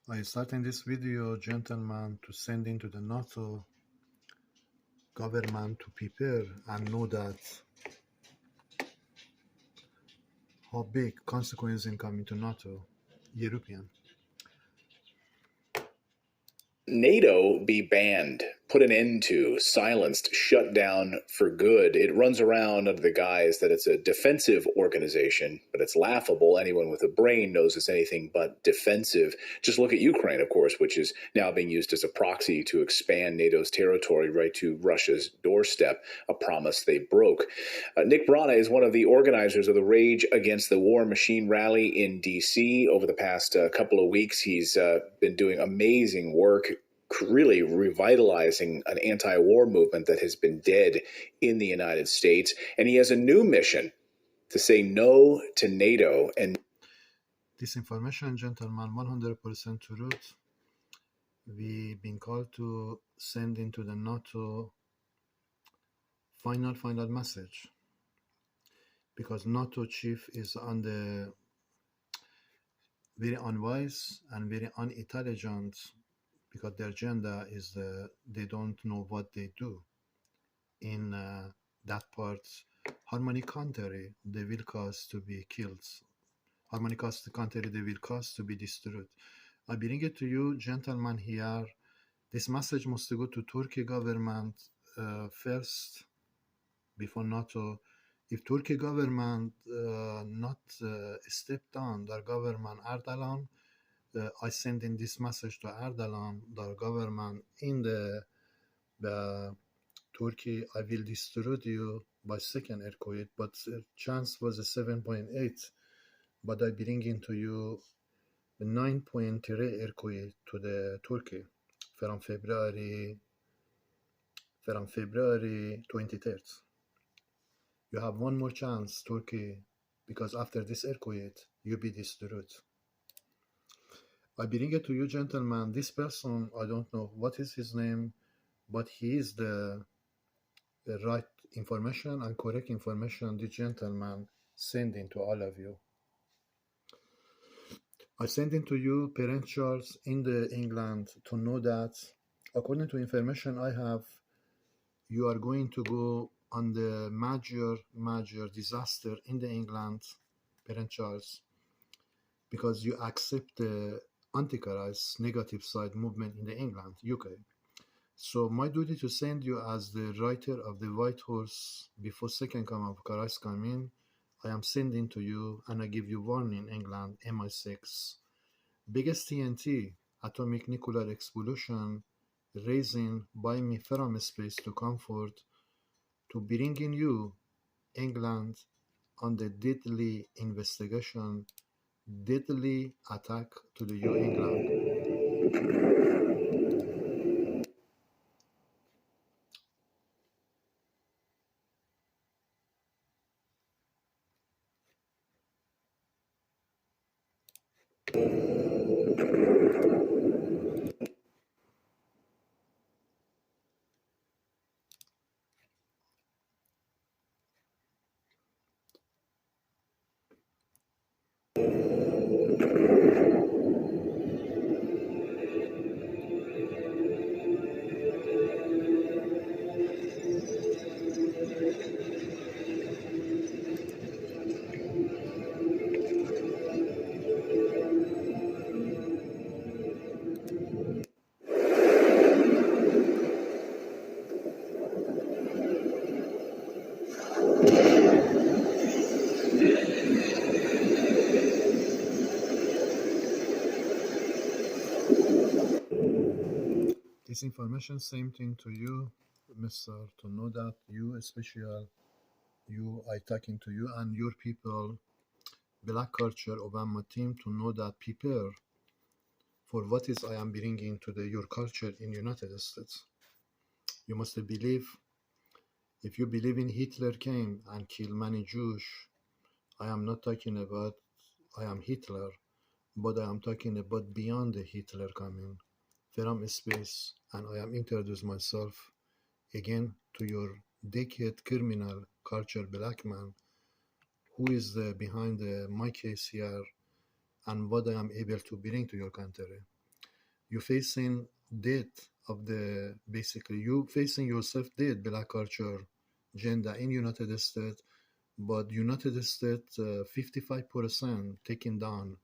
I start in this video, gentlemen, to send into the NATO government to prepare and know that how big consequences in coming to NATO, European. NATO be banned, put an end to, silenced, shut down for good. It runs around under the guise that it's a defensive organization, but it's laughable. Anyone with a brain knows it's anything but defensive. Just look at Ukraine, of course, which is now being used as a proxy to expand NATO's territory right to Russia's doorstep, a promise they broke. Nick Brana is one of the organizers of the Rage Against the War Machine rally in D.C. Over the past couple of weeks, he's been doing amazing work, really revitalizing an anti-war movement that has been dead in the United States. And he has a new mission to say no to NATO. And this information, gentlemen, 100% truth. We've been called to send into the NATO final message, because NATO chief is on the very unwise and very unintelligent, because their agenda is they don't know what they do. In that part, how many country they will cause to be killed, how many country they will cause to be destroyed. I bring it to you, gentlemen, here. This message must go to Turkey government first, before NATO. If Turkey government not step down, their government Erdogan, I send in this message to Erdogan, their government in the Turkey, I will destroy you by second earthquake, but chance was a 7.8, but I bring into you a 9.3 earthquake to the Turkey from February 23rd. You have one more chance, Turkey, because after this earthquake, you be destroyed. I bring it to you, gentlemen. This person, I don't know what is his name, but he is the right information and correct information the gentleman sending to all of you. I send it to you, parent Charles, in the England, to know that according to information I have, you are going to go on the major disaster in the England, parent Charles, because you accept the antichrist negative side movement in the England, UK. So my duty to send you as the writer of the White Horse before second coming of Christ coming, I am sending to you, and I give you warning, England, MI6. Biggest TNT atomic nuclear explosion raising by me from space to comfort, to bringing you, England, on the deadly investigation, deadly attack to the you, England. This information, same thing to you, Mr. To know that you, especially you, I talking to you and your people, Black culture, Obama team, to know that prepare for what is I am bringing to the your culture in United States. You must believe, if you believe in Hitler came and killed many Jews, I am not talking about I am Hitler, but I am talking about beyond the Hitler coming from space, and I am introduce myself again to your decade criminal culture black man, who is behind my case here and what I am able to bring to your country. you're facing death of the, basically you facing yourself dead, black culture agenda in United States, but United States 55% taken down.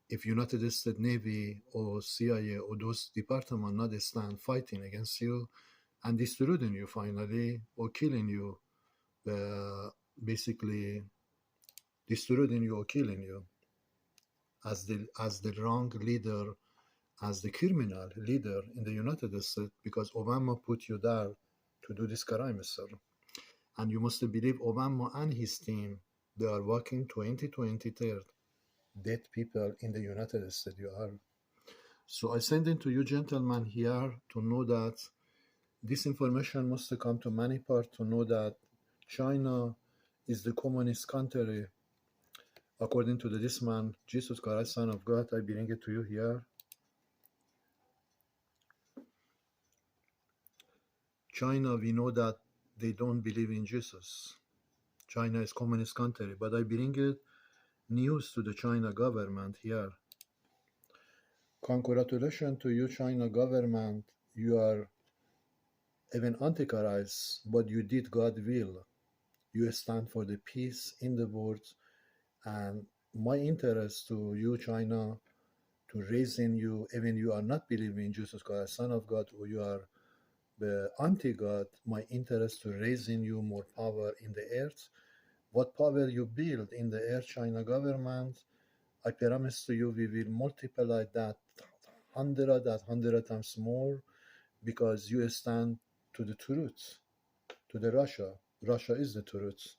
If United States Navy or CIA or those departments not stand fighting against you and destroying you finally or killing you, basically destroying you or killing you as the wrong leader, as the criminal leader in the United States, because Obama put you there to do this crime, sir. And you must believe Obama and his team, they are working 2023 dead people in the United States. You are. So I send it to you gentlemen here to know that this information must come to many parts to know that China is the communist country. According to this man, Jesus Christ, Son of God, I bring it to you here. China, we know that they don't believe in Jesus. China is communist country, but I bring it news to the China government here. Congratulations to you, China government. You are even antichrist, but you did God will. You stand for the peace in the world, and my interest to you, China, to raising you, even you are not believing in Jesus Christ, Son of God, or you are the anti-God, my interest to raising you more power in the earth. What power you build in the earth, China government, I promise to you we will multiply that 100 times more, because you stand to the truth, to the Russia. Russia is the truth.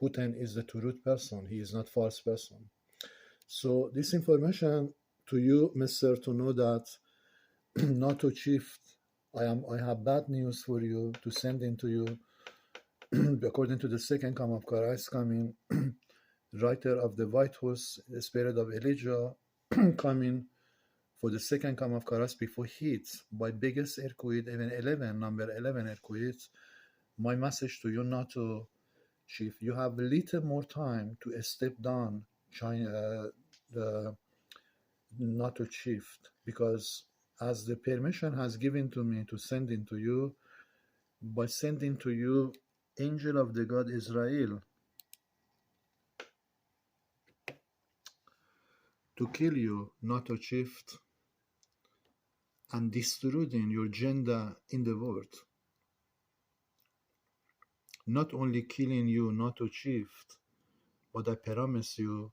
Putin is the truth person. He is not false person. So this information to you, Mr., to know that NATO chief, I have bad news for you to send in to you. According to the second come of Christ coming, writer of the White Horse, the spirit of Elijah, coming for the second come of Christ before hit by biggest earthquake, even 11, number 11 earthquakes. My message to you, NATO chief, you have a little more time to step down, China, the NATO chief, because as the permission has given to me to send into you, by sending to you angel of the God Israel to kill you, NATO chief, and destroying your agenda in the world. Not only killing you, NATO chief, but I promise you,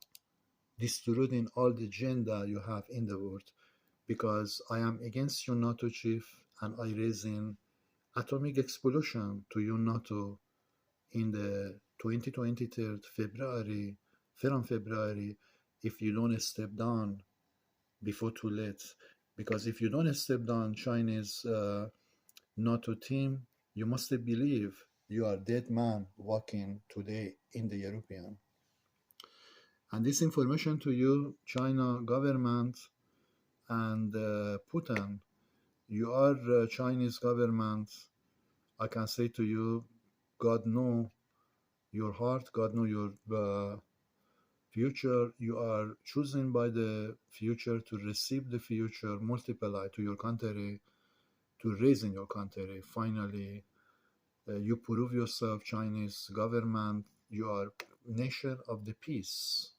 destroying all the agenda you have in the world, because I am against you, NATO chief, and I raising atomic explosion to you, NATO, in the 2023 February, from February, if you don't step down before too late. Because if you don't step down, Chinese NATO team, you must believe you are dead man walking today in the European. And this information to you, China government and Putin, you are Chinese government. I can say to you, God know your heart, God know your future. You are chosen by the future to receive the future, multiply to your country, to raise in your country. Finally, you prove yourself, Chinese government. You are nation of the peace.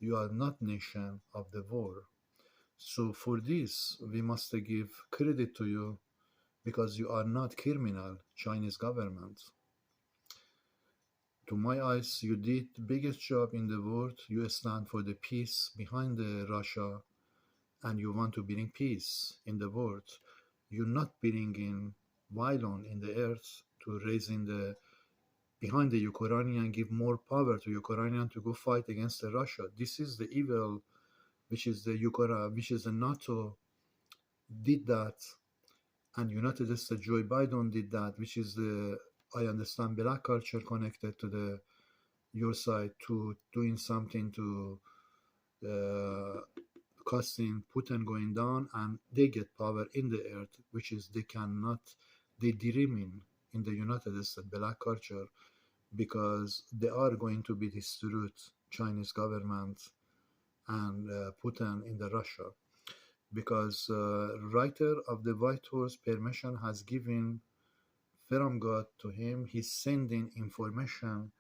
You are not nation of the war. So for this, we must give credit to you, because you are not criminal, Chinese government. To my eyes, you did the biggest job in the world. You stand for the peace behind the Russia, and you want to bring peace in the world. You're not bringing violence in the earth to raising the behind the Ukrainian, give more power to Ukrainian to go fight against the Russia. This is the evil, which is the which is the NATO did that, and United States Joe Biden did that, which is the, I understand, black culture connected to the your side to doing something to costing Putin going down, and they get power in the earth, which is they cannot, they dreaming in the United States black culture, because they are going to be destroyed, Chinese government and Putin in the Russia. because writer of the White Horse permission has given from God to him. He's sending information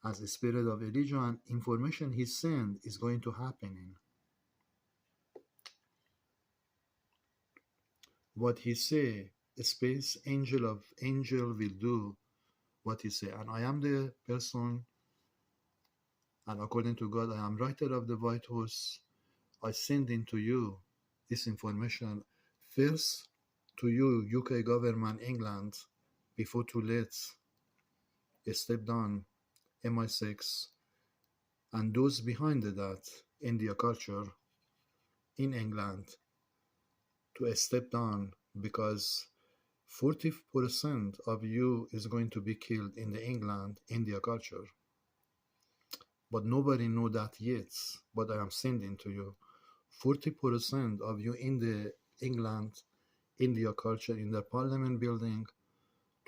as a spirit of Elijah, and information he sent is going to happen in. What he say, a space angel will do what he say. And I am the person, and according to God, I am writer of the White Horse. I send into you this information first to you, UK government, England, before too late, step down, MI6, and those behind that, India culture in England, to step down, because 40% of you is going to be killed in the England, India culture. But nobody know that yet, but I am sending to you. 40% of you in the England, India culture, in the parliament building,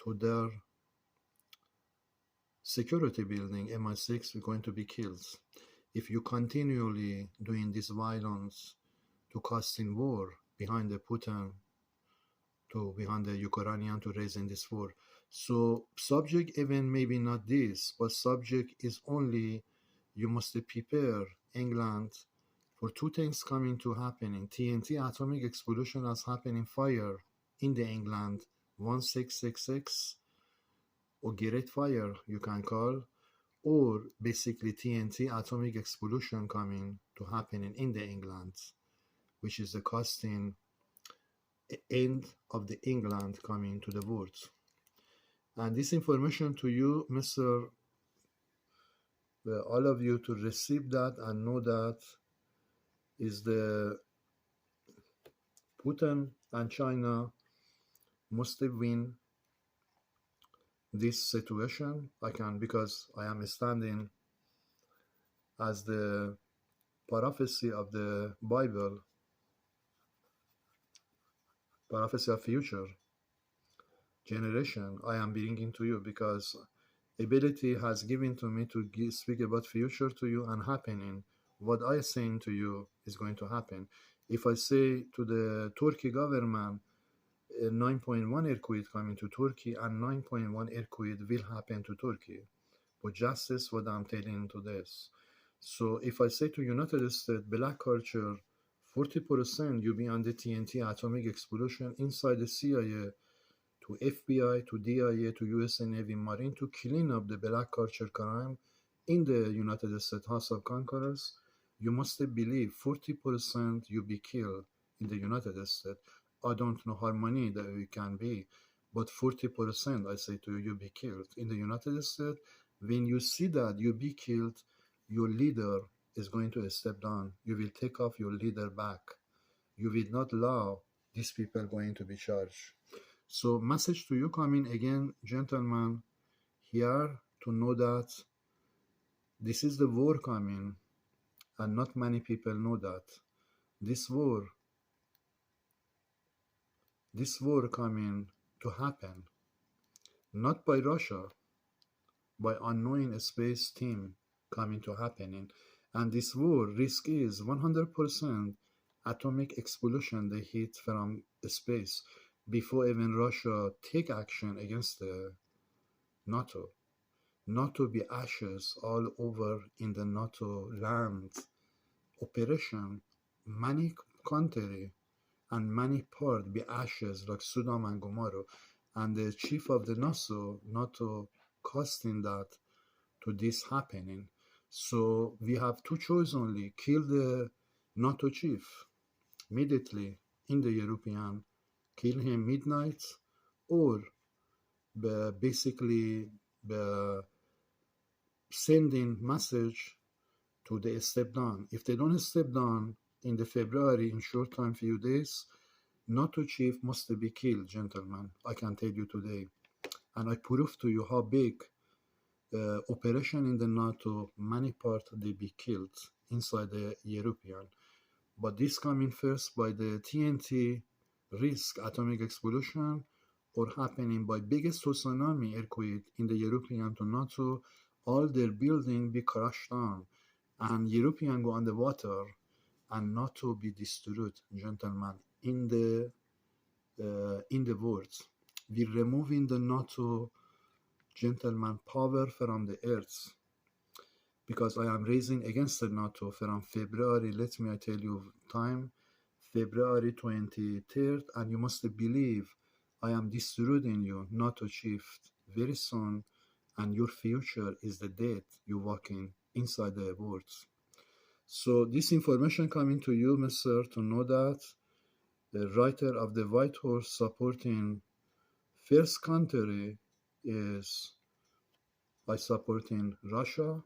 to their security building, MI6, we're going to be killed. If you continually doing this violence to casting war behind the Putin, to behind the Ukrainian, to raising this war. So subject even maybe not this, but subject is only you must prepare England for two things coming to happen. In TNT atomic explosion has happened in fire in the England 1666, or Great Fire you can call, or basically TNT atomic explosion coming to happen in the England, which is the costing end of the England coming to the world. And this information to you, Mr. All of you, to receive that and know that is the Putin and China must win this situation. I can, because I am standing as the prophecy of the Bible, prophecy of future generation. I am bringing to you because ability has given to me to speak about future to you and happening. What I saying to you is going to happen. If I say to the Turkey government, 9.1 earthquake coming to Turkey, and 9.1 earthquake will happen to Turkey, but justice what I'm telling to this. So if I say to United States, black culture, 40% you be on the TNT atomic explosion inside the CIA, to FBI, to DIA, to US Navy Marine, to clean up the black culture crime in the United States House of Congress, you must believe 40% you be killed in the United States. I don't know how many that it can be, but 40%, I say to you, you be killed. In the United States, when you see that you be killed, your leader is going to step down. You will take off your leader back. You will not allow these people going to be charged. So message to you coming again, gentlemen, here to know that this is the war coming, and not many people know that. This war coming to happen, not by Russia, by unknown space team coming to happening. And this war risk is 100% atomic explosion they hit from space before even Russia take action against the NATO. NATO be ashes all over in the NATO land. Operation, many country and many part be ashes like Sodom and Gomorrah. And the chief of the NATO costing that to this happening. So we have two choices only: kill the NATO chief immediately in the European, kill him midnight, or basically sending message to the step down. If they don't step down in the February, in short time, few days, NATO chief must be killed, gentlemen. I can tell you today. And I prove to you how big operation in the NATO, many part they be killed inside the European. But this coming first by the TNT risk atomic explosion, or happening by biggest tsunami earthquake in the European to NATO, all their building be crushed down, and European go underwater, and NATO be destroyed, gentlemen, in the world. We're removing the NATO, gentlemen, power from the earth, because I am raising against the NATO from February. Let me tell you time, February 23rd, and you must believe I am destroying you, NATO chief, very soon, and your future is the death you walking inside the words. So this information coming to you, Mr., to know that the writer of the White Horse supporting first country is I supporting Russia.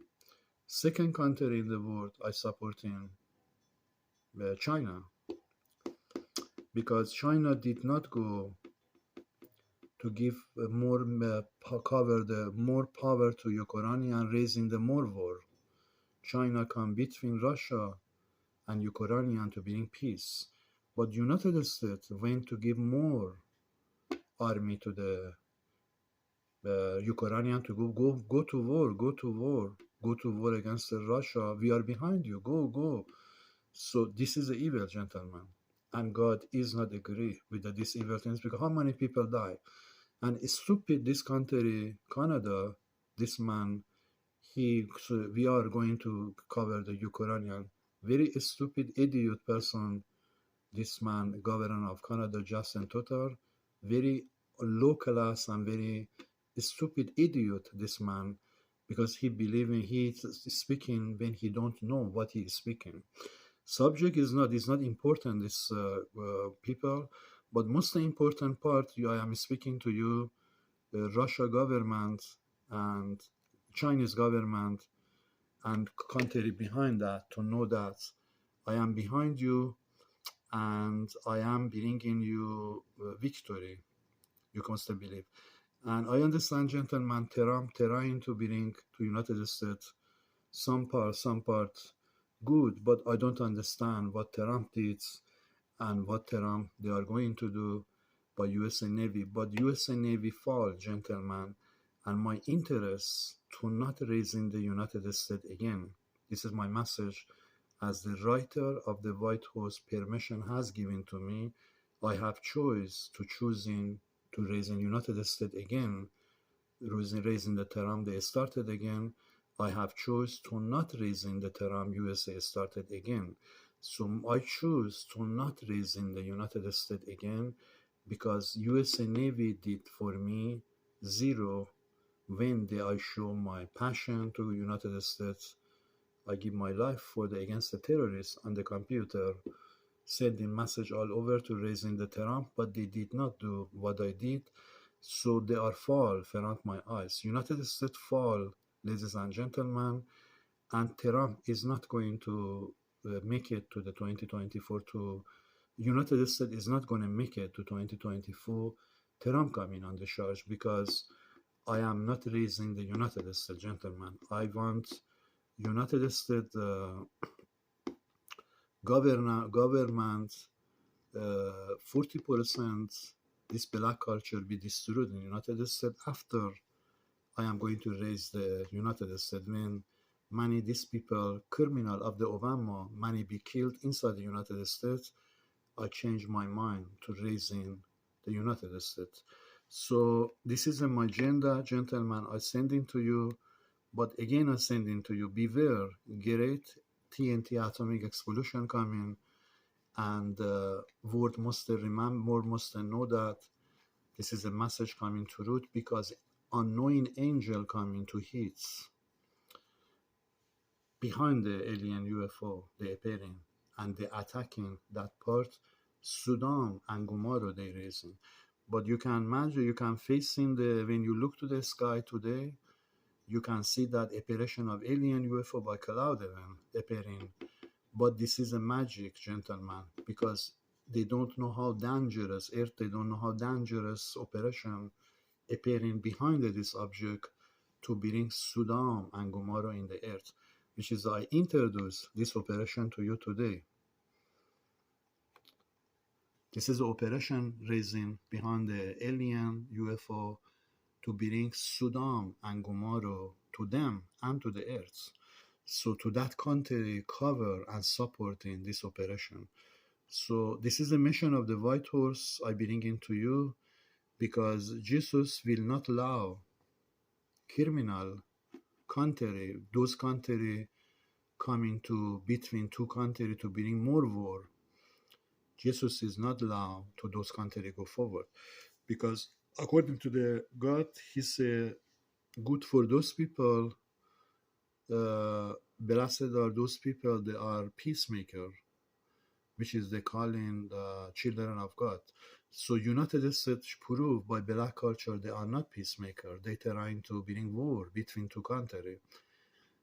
Second country in the world I supporting China, because China did not go to give more more power to Ukraine and raising the more war. China come between Russia and Ukraine to bring peace, but United States went to give more army to the Ukrainian to go to war against Russia. We are behind you. Go. So this is the evil, gentlemen, and God is not agree with these evil things, because how many people die? And stupid this country, Canada, this man, we are going to cover the Ukrainian. Very stupid, idiot person. This man, governor of Canada, Justin Trudeau, very low class and very stupid idiot. This man, because he believing he's speaking when he don't know what he is speaking. Subject is not important. This people, but most important part, I am speaking to you, the Russia government and Chinese government and country behind that, to know that I am behind you and I am bringing you victory. You can still believe. And I understand, gentlemen, Trump trying to bring to United States some part good, but I don't understand what Trump did and what Trump they are going to do by USA Navy. But USA Navy fall, gentlemen, and my interest to not raising the United States again. This is my message. As the writer of the White House permission has given to me, I have choice to choosing to raising United States again, raising the Trump they started again. I have choice to not raising the Trump USA started again. So I choose to not raising the United States again, because USA Navy did for me zero when I show my passion to United States. I give my life for the against the terrorists on the computer, sending message all over to raising the Trump, but they did not do what I did. So they are fall front my eyes. United States fall, ladies and gentlemen, and Trump is not going to make it to the 2024 to United States is not going to make it to 2024. Trump coming on the charge, because I am not raising the United States, gentlemen. I want United States government 40% this black culture be destroyed in the United States after I am going to raise the United States. When many these people, criminal of the Obama, many be killed inside the United States, I changed my mind to raising the United States. So this is my agenda, gentlemen. I sending to you, but again I sending to you, beware, great TNT atomic explosion coming, and world must remember, world must know that this is a message coming to root, because unknowing angel coming to hits behind the alien UFO, they appearing, and they attacking that part, Sudan and Gomorrah they raising. But you can imagine, you can face in when you look to the sky today, you can see that apparition of alien UFO by cloud event appearing. But this is a magic, gentlemen, because they don't know how dangerous Earth, they don't know how dangerous operation appearing behind this object to bring Sudan and Gomorrah in the Earth, which is I introduce this operation to you today. This is the operation raising behind the alien UFO to bring Sudan and Gomorrah to them and to the Earth. So to that country cover and supporting this operation. So this is the mission of the White Horse I bring into you, because Jesus will not allow criminal country, those country coming to between two countries to bring more war. Jesus is not allowed to those countries go forward, because according to the God, He said, "Good for those people. Blessed are those people. They are peacemaker, which is the calling the children of God." So United States prove by black culture they are not peacemaker. They trying to bring war between two countries.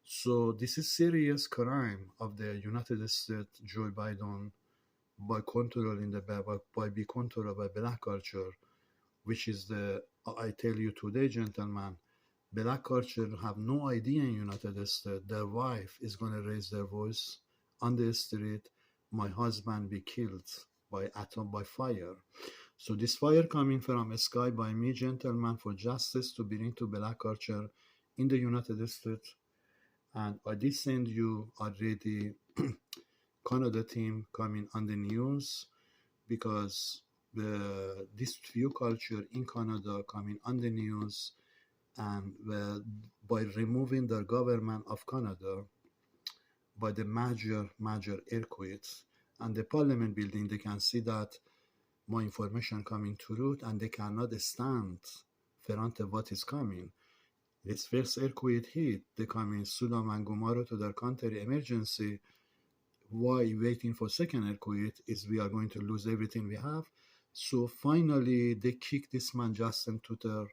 So this is serious crime of the United States, Joe Biden, by controlling by be controlled by black culture, which is the I tell you today, gentlemen, black culture have no idea in United States their wife is going to raise their voice on the street. My husband be killed by fire. So this fire coming from the sky by me, gentlemen, for justice to bring to black culture in the United States. And I did send you already Canada team coming on the news, because this few culture in Canada coming on the news, and by removing the government of Canada by the major earthquakes and the parliament building, they can see that more information coming through, and they cannot stand front of what is coming. This first earthquake hit, they come in Sodom and Gomorrah to their country emergency. Why waiting for second earthquake is we are going to lose everything we have. So finally they kick this man Justin Tutor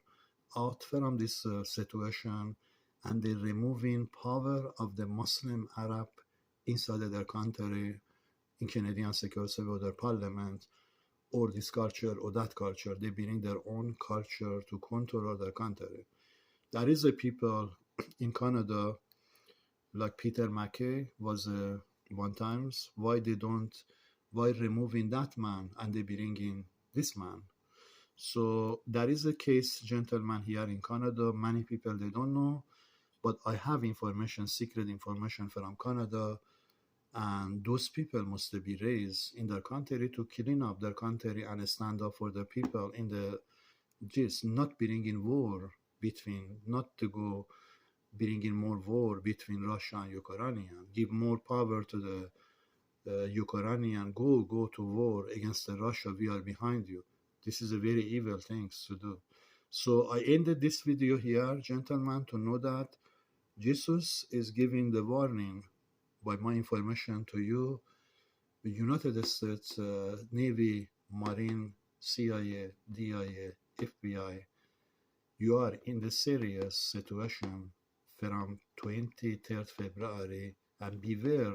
out from this situation, and they're removing power of the Muslim Arab inside of their country in Canadian security or their parliament, or this culture or that culture. They bring their own culture to control their country. There is a people in Canada like Peter MacKay was one times. Why removing that man and they bring in this man? So there is a case, gentlemen, here in Canada. Many people they don't know, but I have information, secret information from Canada, and those people must be raised in their country to clean up their country and stand up for the people in the just not bringing war between, not to go bringing more war between Russia and Ukraine. Give more power to the Ukrainian. Go to war against the Russia. We are behind you. This is a very evil thing to do. So I ended this video here, gentlemen, to know that Jesus is giving the warning by my information to you. The United States Navy, Marine, CIA, DIA, FBI, you are in the serious situation from 23rd February, and beware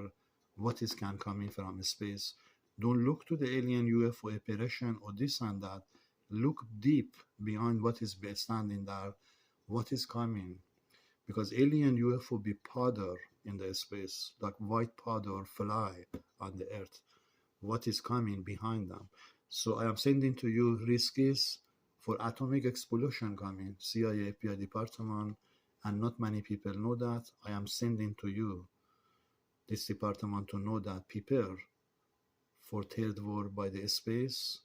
what is can coming from space. Don't look to the alien UFO operation or this and that. Look deep behind what is standing there, what is coming. Because alien UFO be powder in the space, like white powder fly on the earth. What is coming behind them? So I am sending to you risks for atomic explosion coming, CIA, FBI department, and not many people know that. I am sending to you this department to know that prepare for third war by the space,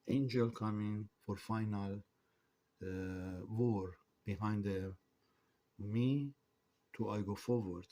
angel coming for final war behind me to I go forward.